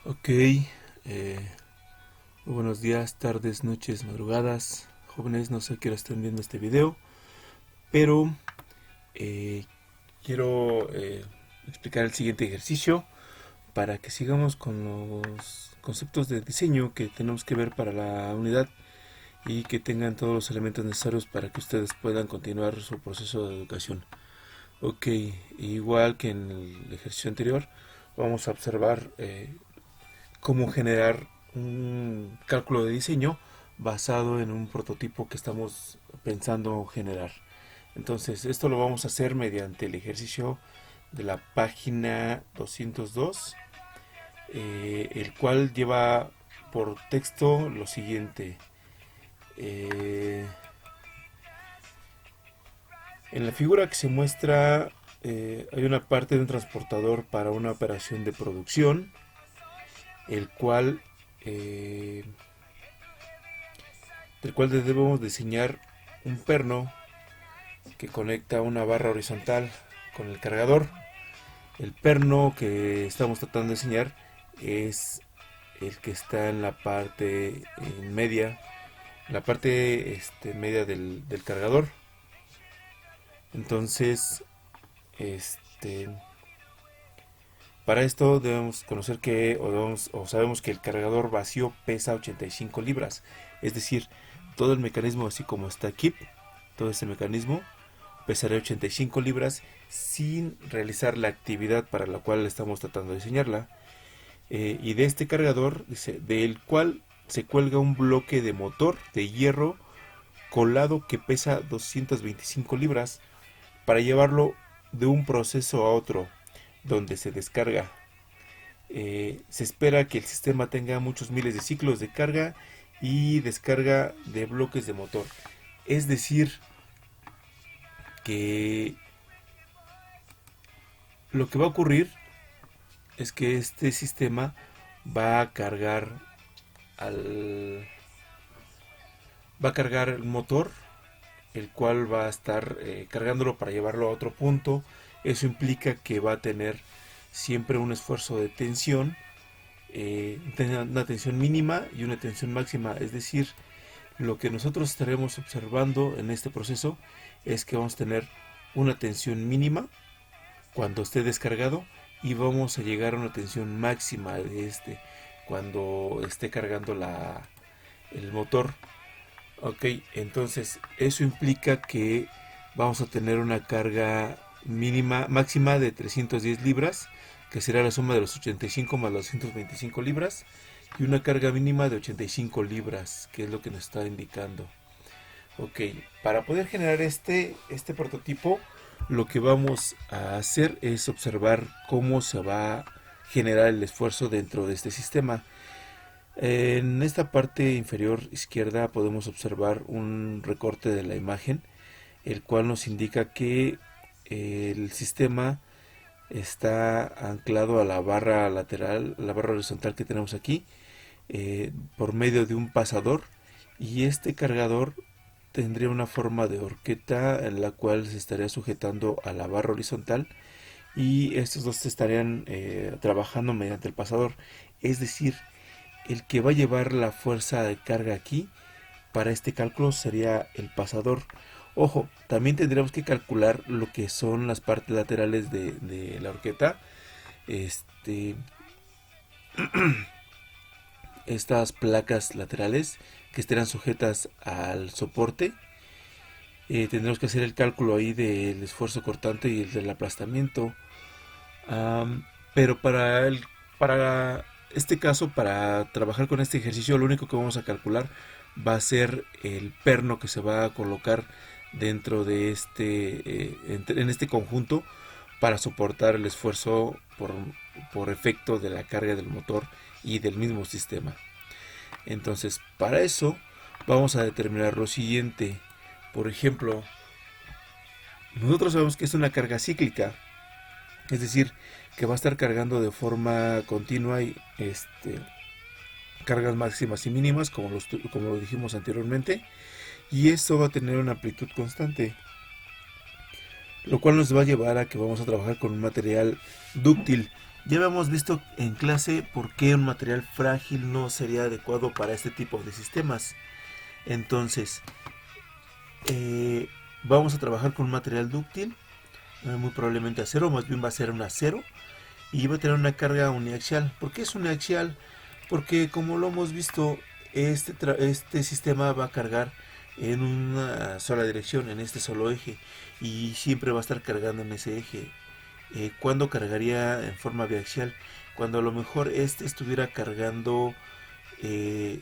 Ok, muy buenos días, tardes, noches, madrugadas, jóvenes, no sé a qué hora estén viendo este video, pero eh, quiero explicar el siguiente ejercicio para que sigamos con los conceptos de diseño que tenemos que ver para la unidad y que tengan todos los elementos necesarios para que ustedes puedan continuar su proceso de educación. Ok, igual que en el ejercicio anterior, vamos a observar cómo generar un cálculo de diseño basado en un prototipo que estamos pensando generar. Entonces, esto lo vamos a hacer mediante el ejercicio de la página 202, el cual lleva por texto lo siguiente. Eh, en la figura que se muestra hay una parte de un transportador para una operación de producción, el cual eh, del cual debemos diseñar un perno que conecta una barra horizontal con el cargador. El perno que estamos tratando de diseñar es el que está en la parte media, la parte media del cargador. Entonces, este, para esto debemos conocer que o sabemos que el cargador vacío pesa 85 libras, es decir, todo el mecanismo así como está aquí, todo este mecanismo pesará 85 libras sin realizar la actividad para la cual estamos tratando de diseñarla. Y de este cargador, dice, del cual se cuelga un bloque de motor de hierro colado que pesa 225 libras para llevarlo de un proceso a otro donde se descarga. Se espera que el sistema tenga muchos miles de ciclos de carga y descarga de bloques de motor. Es decir, que lo que va a ocurrir es que este sistema va a cargar al va a cargar el motor, el cual va a estar cargándolo para llevarlo a otro punto. Eso implica que va a tener siempre un esfuerzo de tensión, una tensión mínima y una tensión máxima. Es decir, lo que nosotros estaremos observando en este proceso es que vamos a tener una tensión mínima cuando esté descargado y vamos a llegar a una tensión máxima de cuando esté cargando el motor. Ok, entonces eso implica que vamos a tener una carga máxima de 310 libras, que será la suma de los 85 más los 225 libras, y una carga mínima de 85 libras, que es lo que nos está indicando. Ok, para poder generar este prototipo, lo que vamos a hacer es observar cómo se va a generar el esfuerzo dentro de este sistema. En esta parte inferior izquierda podemos observar un recorte de la imagen, el cual nos indica que el sistema está anclado a la barra lateral, la barra horizontal que tenemos aquí, por medio de un pasador, y este cargador tendría una forma de horqueta en la cual se estaría sujetando a la barra horizontal y estos dos estarían trabajando mediante el pasador. Es decir, el que va a llevar la fuerza de carga aquí para este cálculo sería el pasador. Ojo, también tendríamos que calcular lo que son las partes laterales de la horqueta. Este, Estas placas laterales que estarán sujetas al soporte. Tendremos que hacer el cálculo ahí del esfuerzo cortante y el del aplastamiento. Pero para este caso, para trabajar con este ejercicio, lo único que vamos a calcular va a ser el perno que se va a colocar dentro de en este conjunto para soportar el esfuerzo por efecto de la carga del motor y del mismo sistema. Entonces, para eso vamos a determinar lo siguiente. Por ejemplo, nosotros sabemos que es una carga cíclica, es decir, que va a estar cargando de forma continua y cargas máximas y mínimas, como lo dijimos anteriormente, y esto va a tener una amplitud constante, lo cual nos va a llevar a que vamos a trabajar con un material dúctil. Ya habíamos visto en clase por qué un material frágil no sería adecuado para este tipo de sistemas. Entonces, vamos a trabajar con un material dúctil, muy probablemente acero, más bien va a ser un acero, y va a tener una carga uniaxial. ¿Por qué es uniaxial? Porque como lo hemos visto, este sistema va a cargar en una sola dirección, en este solo eje, y siempre va a estar cargando en ese eje. ¿Cuándo cargaría en forma biaxial? Cuando a lo mejor este estuviera cargando eh,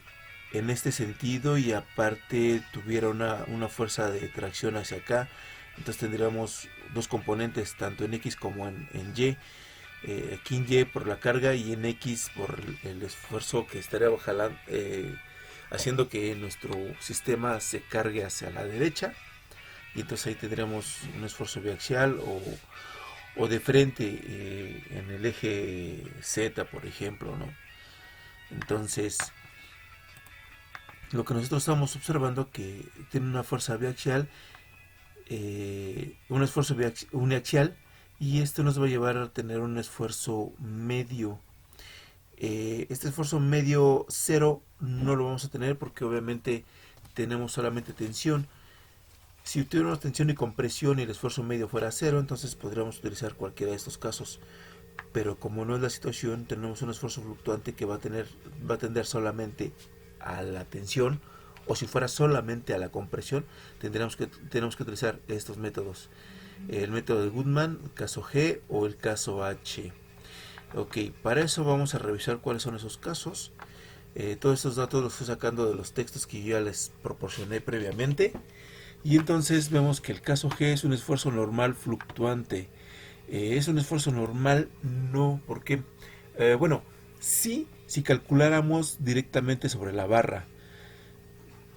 en este sentido y aparte tuviera una fuerza de tracción hacia acá, entonces tendríamos dos componentes, tanto en X como en Y. Aquí en Y por la carga y en X por el esfuerzo que estaría haciendo que nuestro sistema se cargue hacia la derecha, y entonces ahí tendríamos un esfuerzo biaxial o de frente en el eje Z, por ejemplo, ¿no? Entonces, lo que nosotros estamos observando que tiene una fuerza biaxial, un esfuerzo uniaxial, y esto nos va a llevar a tener un esfuerzo medio. Este esfuerzo medio cero no lo vamos a tener porque obviamente tenemos solamente tensión. Si tuviéramos tensión y compresión y el esfuerzo medio fuera cero, entonces podríamos utilizar cualquiera de estos casos. Pero como no es la situación, tenemos un esfuerzo fluctuante que va a tender solamente a la tensión, o si fuera solamente a la compresión, tenemos que utilizar estos métodos. El método de Goodman, el caso G o el caso H. Ok, para eso vamos a revisar cuáles son esos casos. Todos estos datos los estoy sacando de los textos que yo ya les proporcioné previamente. Y entonces vemos que el caso G es un esfuerzo normal fluctuante. ¿Es un esfuerzo normal? No, ¿por qué? Bueno, sí, si calculáramos directamente sobre la barra.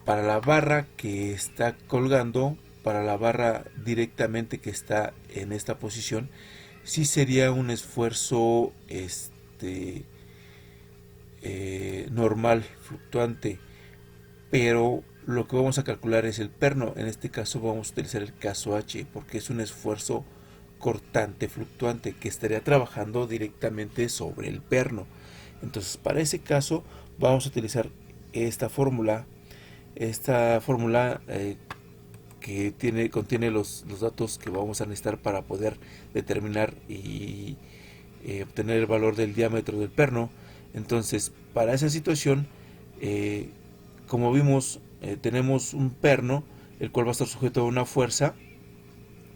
Para la barra que está colgando, para la barra directamente que está en esta posición, sí sería un esfuerzo normal, fluctuante, pero lo que vamos a calcular es el perno. En este caso vamos a utilizar el caso H porque es un esfuerzo cortante fluctuante que estaría trabajando directamente sobre el perno. Entonces para ese caso vamos a utilizar esta fórmula que contiene los datos que vamos a necesitar para poder determinar y obtener el valor del diámetro del perno. Entonces para esa situación, como vimos, tenemos un perno el cual va a estar sujeto a una fuerza,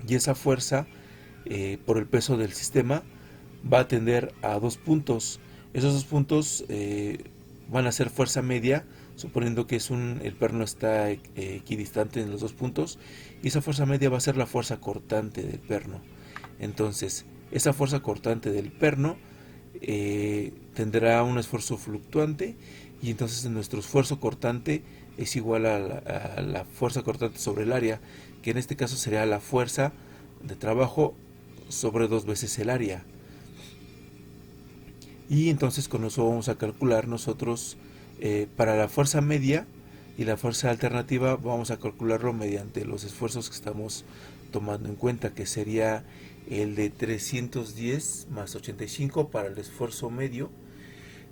y esa fuerza por el peso del sistema va a tender a dos puntos. Esos dos puntos van a ser fuerza media, suponiendo que el perno está equidistante en los dos puntos, y esa fuerza media va a ser la fuerza cortante del perno. Entonces esa fuerza cortante del perno tendrá un esfuerzo fluctuante, y entonces nuestro esfuerzo cortante es igual a la fuerza cortante sobre el área, que en este caso sería la fuerza de trabajo sobre dos veces el área. Y entonces con eso vamos a calcular nosotros para la fuerza media y la fuerza alternativa, vamos a calcularlo mediante los esfuerzos que estamos tomando en cuenta, que sería el de 310 más 85 para el esfuerzo medio,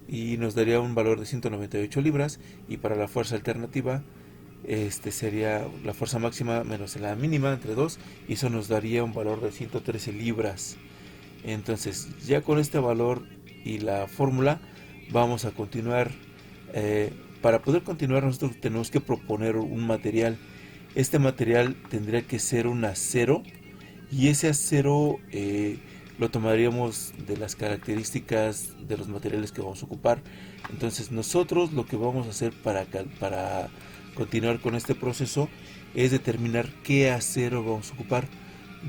y nos daría un valor de 198 libras, y para la fuerza alternativa sería la fuerza máxima menos la mínima entre 2, y eso nos daría un valor de 113 libras. Entonces ya con este valor y la fórmula vamos a continuar. Para poder continuar nosotros tenemos que proponer un material. Este material tendría que ser un acero, y ese acero lo tomaríamos de las características de los materiales que vamos a ocupar. Entonces nosotros lo que vamos a hacer para continuar con este proceso es determinar qué acero vamos a ocupar.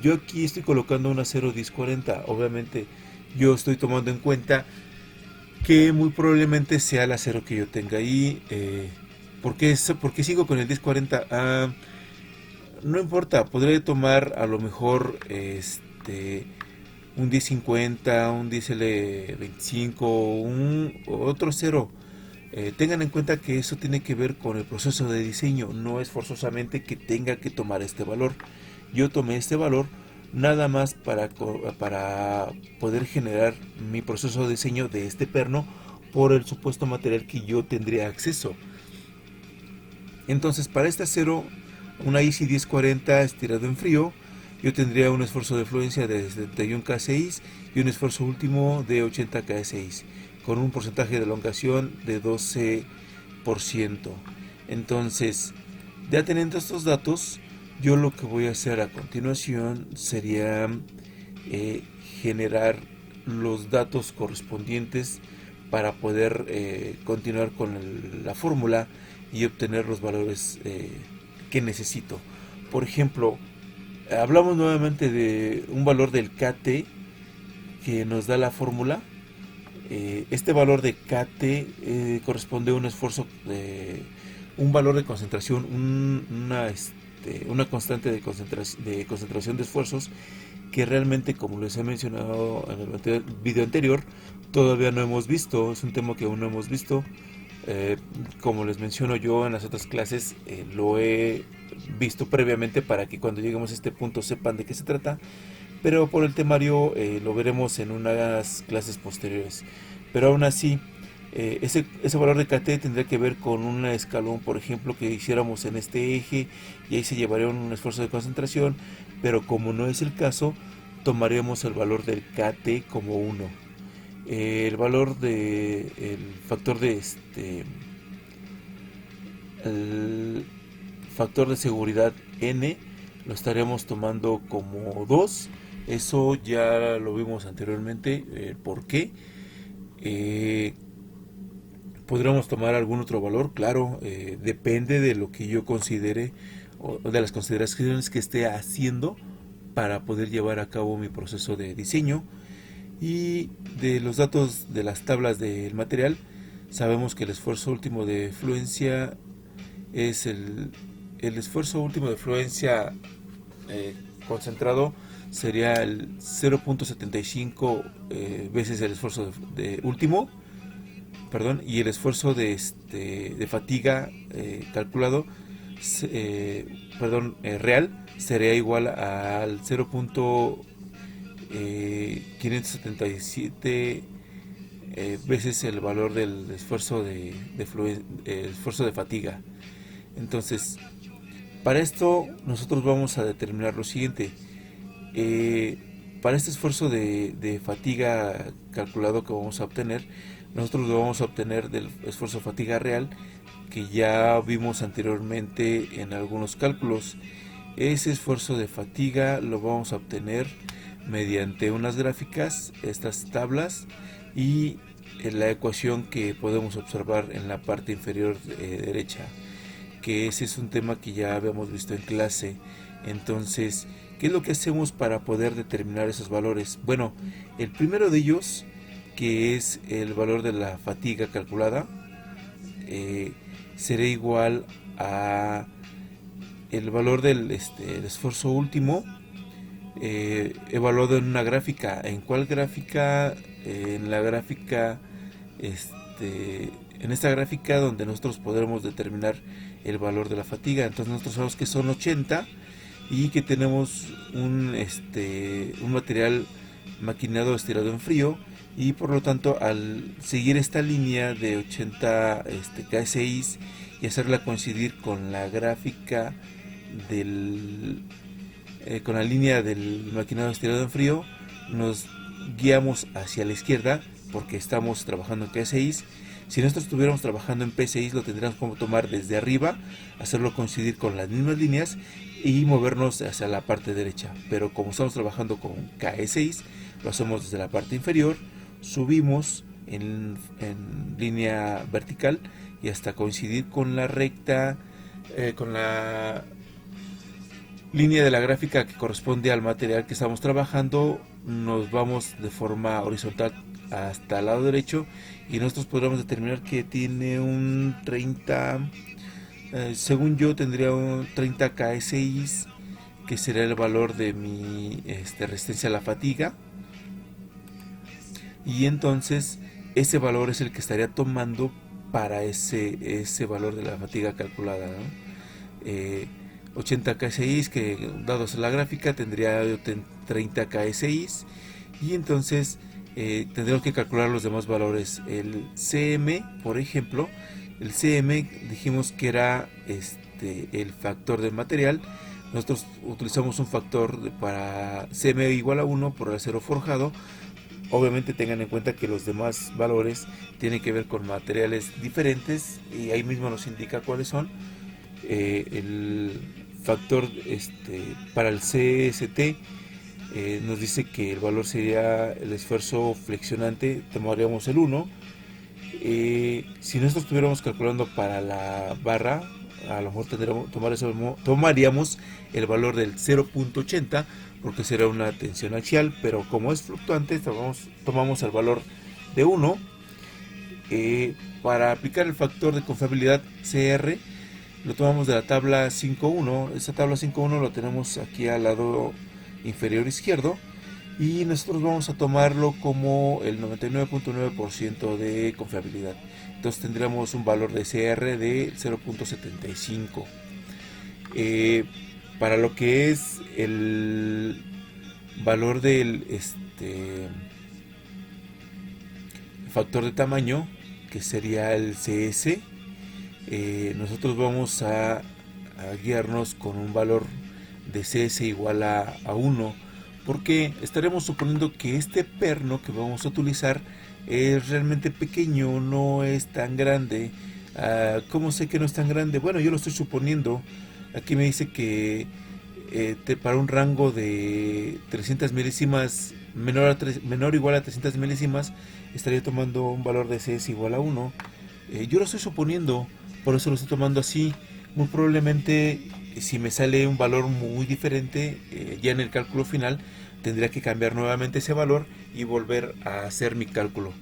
Yo aquí estoy colocando un acero 1040. Obviamente yo estoy tomando en cuenta que muy probablemente sea el acero que yo tenga ahí. ¿Por qué sigo con el 1040? No importa, podré tomar a lo mejor un 1050, un 10L25, otro cero. Tengan en cuenta que eso tiene que ver con el proceso de diseño, no es forzosamente que tenga que tomar este valor. Yo tomé este valor nada más para poder generar mi proceso de diseño de este perno por el supuesto material que yo tendría acceso. Entonces, para este acero, una ISI 1040 estirado en frío, yo tendría un esfuerzo de fluencia de 71 kSI y un esfuerzo último de 80 kSI, con un porcentaje de elongación de 12%. Entonces, ya teniendo estos datos, yo lo que voy a hacer a continuación sería generar los datos correspondientes para poder continuar con la fórmula y obtener los valores que necesito. Por ejemplo, hablamos nuevamente de un valor del KT que nos da la fórmula. Este valor de KT corresponde a un esfuerzo de un valor de concentración, una constante de concentración de esfuerzos que realmente, como les he mencionado en el video anterior, todavía no hemos visto. Es un tema que aún no hemos visto. Como les menciono yo en las otras clases, lo he visto previamente para que cuando lleguemos a este punto sepan de qué se trata, pero por el temario lo veremos en unas clases posteriores. Pero aún así, ese valor de KT tendría que ver con un escalón, por ejemplo, que hiciéramos en este eje, y ahí se llevaría un esfuerzo de concentración, pero como no es el caso, tomaremos el valor del KT como 1. El valor de el factor de el factor de seguridad N lo estaremos tomando como 2. Eso ya lo vimos anteriormente. ¿Por qué? Podríamos tomar algún otro valor, claro, depende de lo que yo considere o de las consideraciones que esté haciendo para poder llevar a cabo mi proceso de diseño. Y de los datos de las tablas del material, sabemos que el esfuerzo último de fluencia es el esfuerzo último de fluencia concentrado sería el 0.75 veces el esfuerzo de último, perdón, y el esfuerzo de fatiga calculado real sería igual al 0.577 veces el valor del esfuerzo esfuerzo de fatiga. Entonces, para esto nosotros vamos a determinar lo siguiente. Para este esfuerzo de fatiga calculado que vamos a obtener, nosotros lo vamos a obtener del esfuerzo de fatiga real que ya vimos anteriormente en algunos cálculos. Ese esfuerzo de fatiga lo vamos a obtener mediante unas gráficas, estas tablas, y la ecuación que podemos observar en la parte inferior derecha, que ese es un tema que ya habíamos visto en clase. Entonces, ¿qué es lo que hacemos para poder determinar esos valores? Bueno, el primero de ellos, que es el valor de la fatiga calculada, será igual a el valor del el esfuerzo último evaluado en una gráfica. ¿En cuál gráfica? En la gráfica en esta gráfica donde nosotros podremos determinar el valor de la fatiga. Entonces nosotros sabemos que son 80 y que tenemos un material maquinado estirado en frío, y por lo tanto al seguir esta línea de 80 kSI y hacerla coincidir con la gráfica con la línea del maquinado estirado en frío, nos guiamos hacia la izquierda porque estamos trabajando en KSI. Si nosotros estuviéramos trabajando en PSI, lo tendríamos como tomar desde arriba, hacerlo coincidir con las mismas líneas y movernos hacia la parte derecha. Pero como estamos trabajando con KSI, lo hacemos desde la parte inferior, subimos en línea vertical y hasta coincidir con la recta, con la línea de la gráfica que corresponde al material que estamos trabajando, nos vamos de forma horizontal hasta el lado derecho y nosotros podremos determinar que tiene un 30, según yo tendría un 30 kSI, que será el valor de mi resistencia a la fatiga, y entonces ese valor es el que estaría tomando para ese valor de la fatiga calculada, ¿no? 80 kSI, que dados la gráfica tendría 30 KSIs, y entonces tendremos que calcular los demás valores. El CM, por ejemplo, el CM dijimos que era el factor del material. Nosotros utilizamos un factor para CM igual a 1 por el acero forjado. Obviamente tengan en cuenta que los demás valores tienen que ver con materiales diferentes y ahí mismo nos indica cuáles son. El factor para el CST nos dice que el valor sería el esfuerzo flexionante, tomaríamos el 1. Si nosotros estuviéramos calculando para la barra, a lo mejor tomaríamos el valor del 0.80 porque será una tensión axial, pero como es fluctuante tomamos el valor de 1. Para aplicar el factor de confiabilidad CR lo tomamos de la tabla 5.1. Esta tabla 5.1 lo tenemos aquí al lado inferior izquierdo y nosotros vamos a tomarlo como el 99.9% de confiabilidad. Entonces tendríamos un valor de CR de 0.75. Para lo que es el valor del factor de tamaño, que sería el CS, nosotros vamos a guiarnos con un valor de CS igual a 1, porque estaremos suponiendo que este perno que vamos a utilizar es realmente pequeño, no es tan grande. ¿Cómo sé que no es tan grande? Bueno, yo lo estoy suponiendo. Aquí me dice que para un rango de 300 milésimas menor o igual a 300 milésimas estaría tomando un valor de CS igual a 1. Yo lo estoy suponiendo, por eso lo estoy tomando así. Muy probablemente si me sale un valor muy diferente, ya en el cálculo final tendría que cambiar nuevamente ese valor y volver a hacer mi cálculo.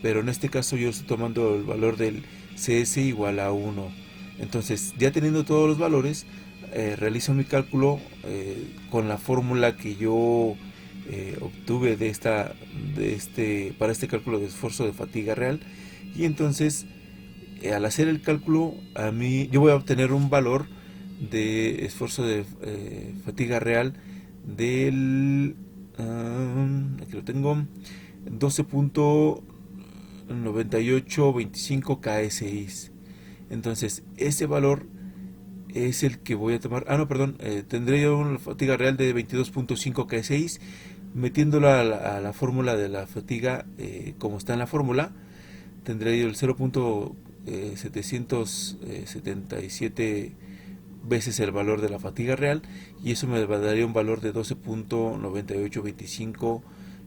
Pero en este caso yo estoy tomando el valor del CS igual a 1. Entonces, ya teniendo todos los valores, realizo mi cálculo con la fórmula que yo obtuve para este cálculo de esfuerzo de fatiga real. Y entonces, al hacer el cálculo, yo voy a obtener un valor de esfuerzo de fatiga real del aquí lo tengo, 12.9825 KSI. Entonces ese valor es el que voy a tomar. No, perdón, tendré yo una fatiga real de 22.5 KSI. Metiéndola a la fórmula de la fatiga como está en la fórmula, tendré yo el 0.777 veces el valor de la fatiga real, y eso me daría un valor de 12.9825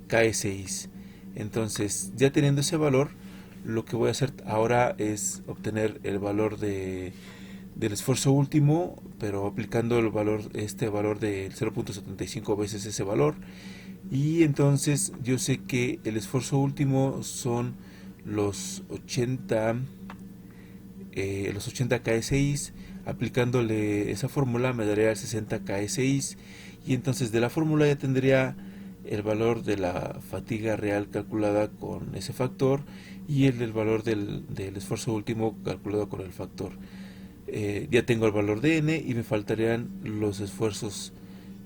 KSI. Entonces, ya teniendo ese valor, lo que voy a hacer ahora es obtener el valor del esfuerzo último, pero aplicando el valor de 0.75 veces ese valor. Y entonces yo sé que el esfuerzo último son los 80 KSI. Aplicándole esa fórmula me daría 60 KSI, y entonces de la fórmula ya tendría el valor de la fatiga real calculada con ese factor y el del valor del esfuerzo último calculado con el factor. Ya tengo el valor de n y me faltarían los esfuerzos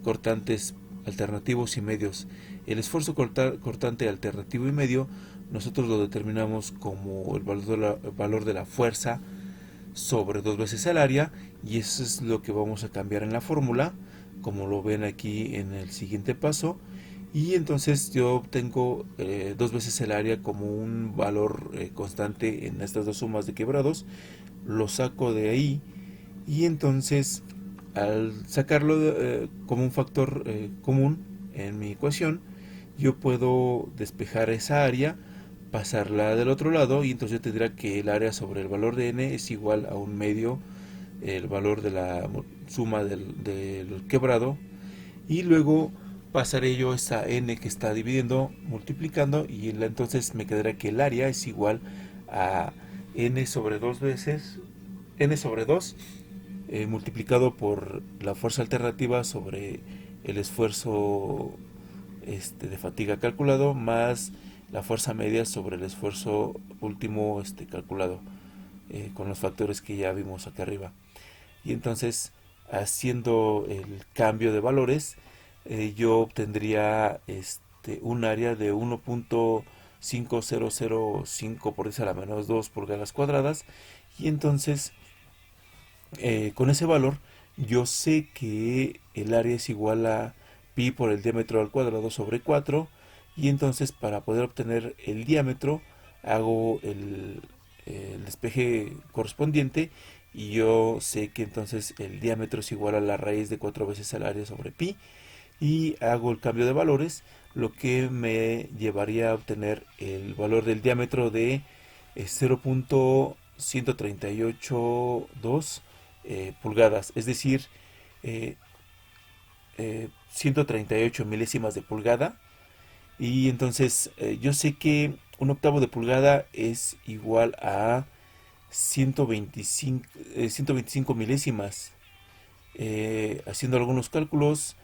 cortantes alternativos y medios. El esfuerzo cortante alternativo y medio nosotros lo determinamos como el valor de la fuerza sobre 2 veces el área, y eso es lo que vamos a cambiar en la fórmula, como lo ven aquí en el siguiente paso. Y entonces yo obtengo 2 veces el área como un valor constante en estas dos sumas de quebrados, lo saco de ahí, y entonces al sacarlo como un factor común en mi ecuación, yo puedo despejar esa área, pasarla del otro lado, y entonces yo tendría que el área sobre el valor de n es igual a un medio el valor de la suma del quebrado, y luego pasaré yo esa n que está dividiendo multiplicando, y entonces me quedará que el área es igual a n sobre 2 veces n sobre 2 multiplicado por la fuerza alternativa sobre el esfuerzo de fatiga calculado más la fuerza media sobre el esfuerzo último calculado con los factores que ya vimos acá arriba. Y entonces, haciendo el cambio de valores, yo obtendría un área de 1.5005 por 10 a la menos 2 pulgadas cuadradas, y entonces con ese valor yo sé que el área es igual a pi por el diámetro al cuadrado sobre 4, y entonces para poder obtener el diámetro hago el despeje correspondiente, y yo sé que entonces el diámetro es igual a la raíz de 4 veces el área sobre pi, y hago el cambio de valores, lo que me llevaría a obtener el valor del diámetro de 0.1382 pulgadas, es decir, eh, 138 milésimas de pulgada. Y entonces yo sé que un octavo de pulgada es igual a 125 milésimas. Haciendo algunos cálculos,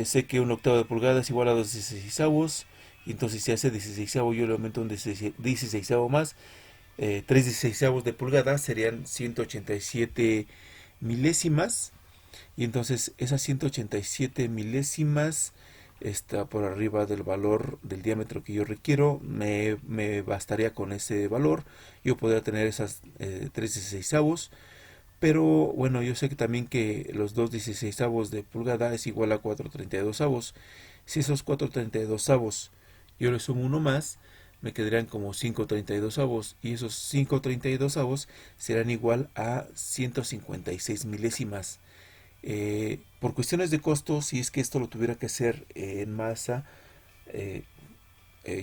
sé que un octavo de pulgada es igual a 2 dieciséisavos, y entonces si hace 16avo yo le aumento un 16avo más, 3 dieciséisavos de pulgada serían 187 milésimas, y entonces esas 187 milésimas está por arriba del valor del diámetro que yo requiero. Me bastaría con ese valor, yo podría tener esas 3 dieciséisavos. Pero bueno, yo sé que también que los 2 dieciséisavos de pulgada es igual a 4 32avos. Si esos 4 32avos yo le sumo uno más, me quedarían como 5 32avos. Y esos 5 32avos serán igual a 156 milésimas. Por cuestiones de costo, si es que esto lo tuviera que hacer en masa, eh,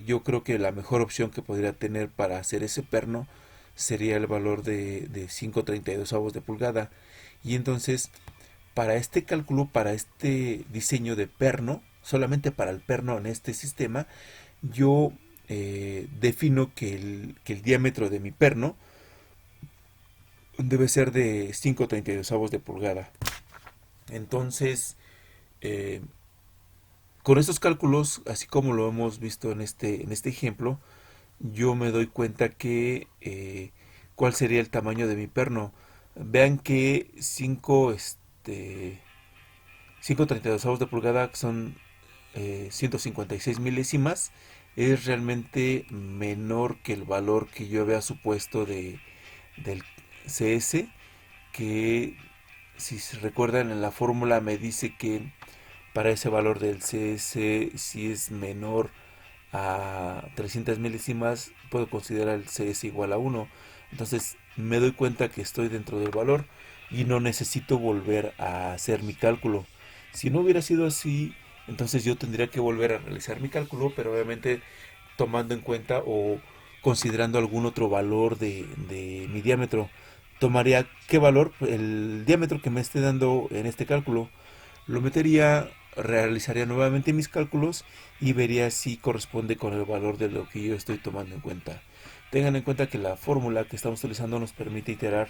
yo creo que la mejor opción que podría tener para hacer ese perno sería el valor de 5 32avos de pulgada. Y entonces, para este cálculo, para este diseño de perno, solamente para el perno en este sistema, yo defino que el diámetro de mi perno debe ser de 5 32avos de pulgada. Entonces, eh, con estos cálculos, así como lo hemos visto en este ejemplo, yo me doy cuenta que cuál sería el tamaño de mi perno. Vean que 5 32avos de pulgada son 156 milésimas, es realmente menor que el valor que yo había supuesto del CS, que si se recuerdan en la fórmula me dice que para ese valor del CS, si es menor a 300 milésimas, puedo considerar el CS igual a 1. Entonces me doy cuenta que estoy dentro del valor y no necesito volver a hacer mi cálculo. Si no hubiera sido así, entonces yo tendría que volver a realizar mi cálculo, pero obviamente tomando en cuenta o considerando algún otro valor de mi diámetro. Tomaría qué valor, el diámetro que me esté dando en este cálculo, lo metería, realizaría nuevamente mis cálculos y vería si corresponde con el valor de lo que yo estoy tomando en cuenta. Tengan en cuenta que la fórmula que estamos utilizando nos permite iterar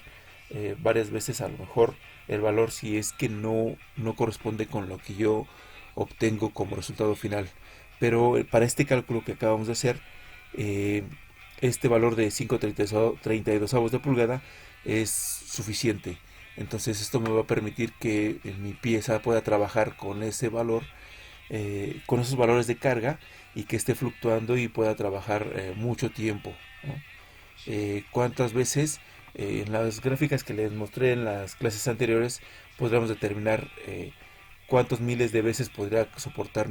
varias veces a lo mejor el valor si es que no corresponde con lo que yo obtengo como resultado final. Pero para este cálculo que acabamos de hacer, eh, este valor de 5 32avos de pulgada es suficiente. Entonces esto me va a permitir que mi pieza pueda trabajar con ese valor, con esos valores de carga, y que esté fluctuando y pueda trabajar mucho tiempo, ¿no? Cuántas veces en las gráficas que les mostré en las clases anteriores podríamos determinar cuántos miles de veces podría soportar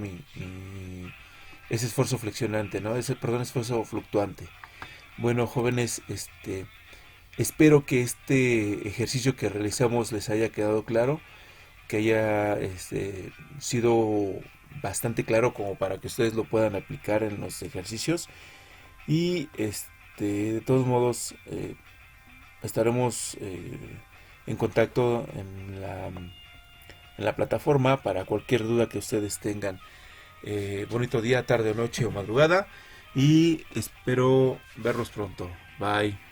ese esfuerzo flexionante, ¿no? Ese, perdón, esfuerzo fluctuante. Bueno, jóvenes, espero que este ejercicio que realizamos les haya quedado claro, que haya sido bastante claro como para que ustedes lo puedan aplicar en los ejercicios. Y de todos modos estaremos en contacto en la plataforma para cualquier duda que ustedes tengan. Bonito día, tarde, noche o madrugada, y espero verlos pronto. Bye.